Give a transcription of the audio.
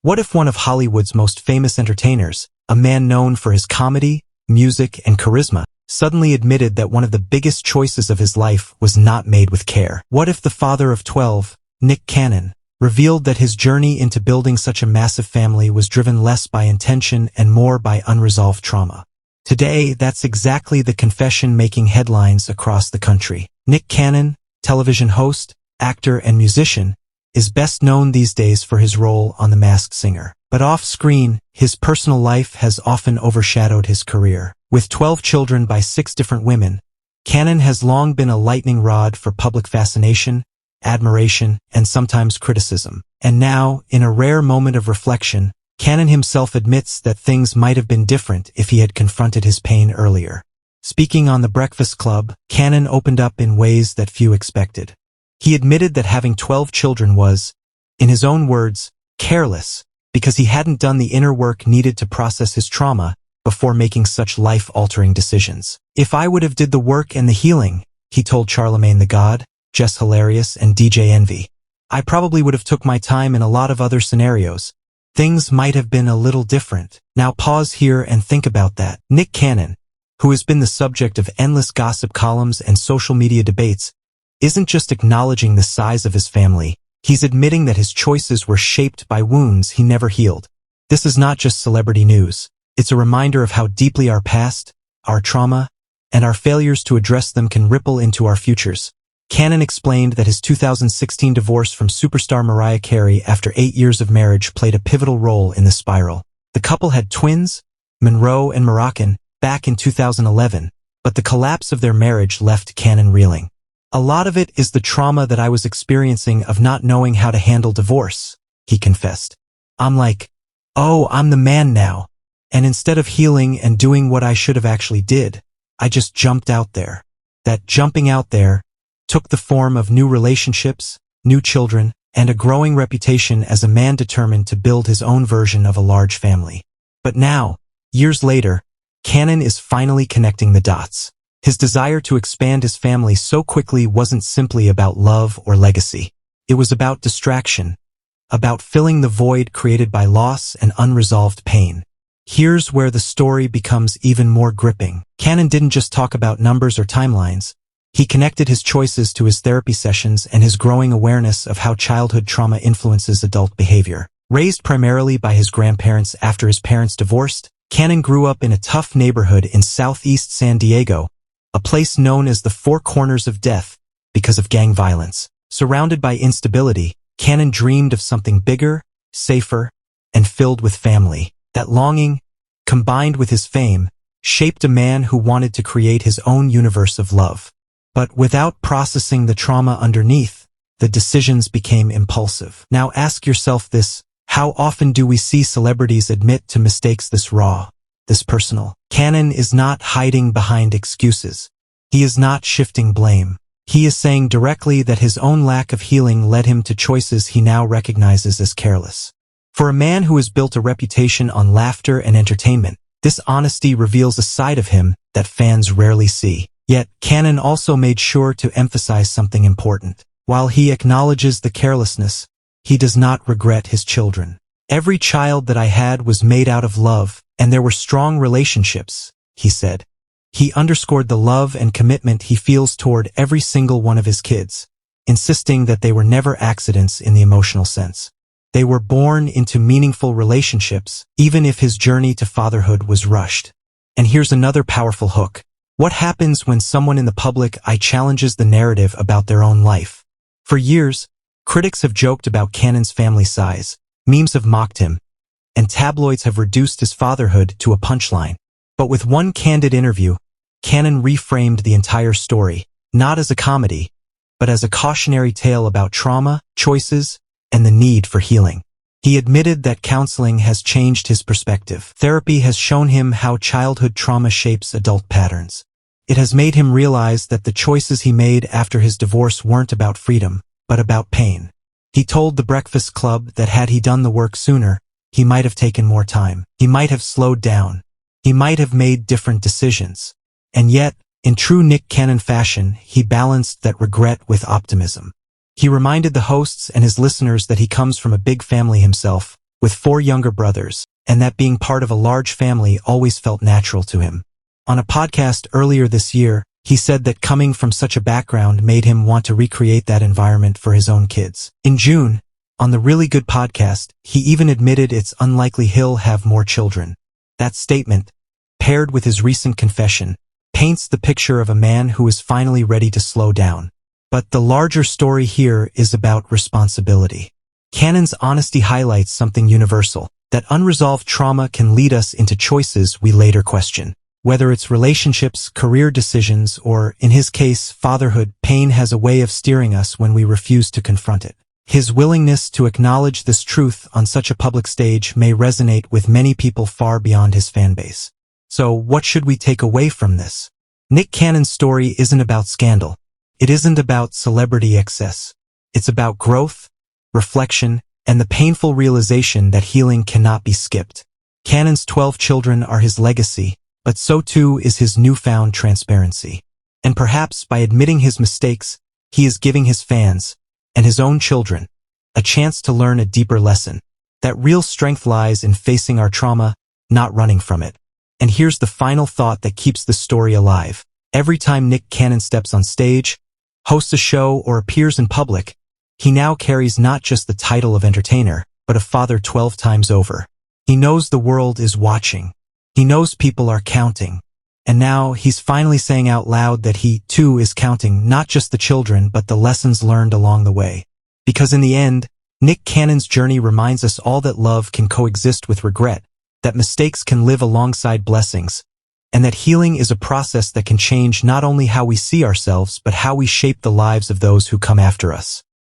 What if one of Hollywood's most famous entertainers, a man known for his comedy, music, and charisma, suddenly admitted that one of the biggest choices of his life was not made with care? What if the father of 12, Nick Cannon, revealed that his journey into building such a massive family was driven less by intention and more by unresolved trauma? Today, that's exactly the confession making headlines across the country. Nick Cannon, television host, actor, and musician, is best known these days for his role on The Masked Singer. But off-screen, his personal life has often overshadowed his career. With 12 children by 6 different women, Cannon has long been a lightning rod for public fascination, admiration, and sometimes criticism. And now, in a rare moment of reflection, Cannon himself admits that things might have been different if he had confronted his pain earlier. Speaking on The Breakfast Club, Cannon opened up in ways that few expected. He admitted that having 12 children was, in his own words, careless, because he hadn't done the inner work needed to process his trauma before making such life-altering decisions. "If I would have did the work and the healing," he told Charlemagne the God, Jess Hilarious, and DJ Envy, "I probably would have took my time in a lot of other scenarios. Things might have been a little different." Now pause here and think about that. Nick Cannon, who has been the subject of endless gossip columns and social media debates, isn't just acknowledging the size of his family, he's admitting that his choices were shaped by wounds he never healed. This is not just celebrity news. It's a reminder of how deeply our past, our trauma, and our failures to address them can ripple into our futures. Cannon explained that his 2016 divorce from superstar Mariah Carey after 8 years of marriage played a pivotal role in the spiral. The couple had twins, Monroe and Moroccan, back in 2011, but the collapse of their marriage left Cannon reeling. "A lot of it is the trauma that I was experiencing of not knowing how to handle divorce," he confessed. "I'm like, oh, I'm the man now. And instead of healing and doing what I should have actually did, I just jumped out there. That jumping out there took the form of new relationships, new children, and a growing reputation as a man determined to build his own version of a large family." But now, years later, Cannon is finally connecting the dots. His desire to expand his family so quickly wasn't simply about love or legacy. It was about distraction, about filling the void created by loss and unresolved pain. Here's where the story becomes even more gripping. Cannon didn't just talk about numbers or timelines. He connected his choices to his therapy sessions and his growing awareness of how childhood trauma influences adult behavior. Raised primarily by his grandparents after his parents divorced, Cannon grew up in a tough neighborhood in southeast San Diego, a place known as the Four Corners of Death because of gang violence. Surrounded by instability, Cannon dreamed of something bigger, safer, and filled with family. That longing, combined with his fame, shaped a man who wanted to create his own universe of love. But without processing the trauma underneath, the decisions became impulsive. Now ask yourself this: how often do we see celebrities admit to mistakes this raw, this personal? Cannon is not hiding behind excuses. He is not shifting blame. He is saying directly that his own lack of healing led him to choices he now recognizes as careless. For a man who has built a reputation on laughter and entertainment, this honesty reveals a side of him that fans rarely see. Yet, Cannon also made sure to emphasize something important. While he acknowledges the carelessness, he does not regret his children. "Every child that I had was made out of love, and there were strong relationships," he said. He underscored the love and commitment he feels toward every single one of his kids, insisting that they were never accidents in the emotional sense. They were born into meaningful relationships, even if his journey to fatherhood was rushed. And here's another powerful hook. What happens when someone in the public eye challenges the narrative about their own life? For years, critics have joked about Cannon's family size, memes have mocked him, and tabloids have reduced his fatherhood to a punchline. But with one candid interview, Cannon reframed the entire story, not as a comedy, but as a cautionary tale about trauma, choices, and the need for healing. He admitted that counseling has changed his perspective. Therapy has shown him how childhood trauma shapes adult patterns. It has made him realize that the choices he made after his divorce weren't about freedom, but about pain. He told The Breakfast Club that had he done the work sooner, he might have taken more time. He might have slowed down. He might have made different decisions. And yet, in true Nick Cannon fashion, he balanced that regret with optimism. He reminded the hosts and his listeners that he comes from a big family himself, with 4 younger brothers, and that being part of a large family always felt natural to him. On a podcast earlier this year, he said that coming from such a background made him want to recreate that environment for his own kids. In June, on the Really Good podcast, he even admitted it's unlikely he'll have more children. That statement, paired with his recent confession, paints the picture of a man who is finally ready to slow down. But the larger story here is about responsibility. Cannon's honesty highlights something universal, that unresolved trauma can lead us into choices we later question. Whether it's relationships, career decisions, or, in his case, fatherhood, pain has a way of steering us when we refuse to confront it. His willingness to acknowledge this truth on such a public stage may resonate with many people far beyond his fanbase. So, what should we take away from this? Nick Cannon's story isn't about scandal. It isn't about celebrity excess. It's about growth, reflection, and the painful realization that healing cannot be skipped. Cannon's 12 children are his legacy, but so too is his newfound transparency. And perhaps by admitting his mistakes, he is giving his fans, and his own children, a chance to learn a deeper lesson. That real strength lies in facing our trauma, not running from it. And here's the final thought that keeps the story alive. Every time Nick Cannon steps on stage, hosts a show, or appears in public, he now carries not just the title of entertainer, but a father 12 times over. He knows the world is watching. He knows people are counting. And now he's finally saying out loud that he, too, is counting not just the children but the lessons learned along the way. Because in the end, Nick Cannon's journey reminds us all that love can coexist with regret, that mistakes can live alongside blessings, and that healing is a process that can change not only how we see ourselves but how we shape the lives of those who come after us.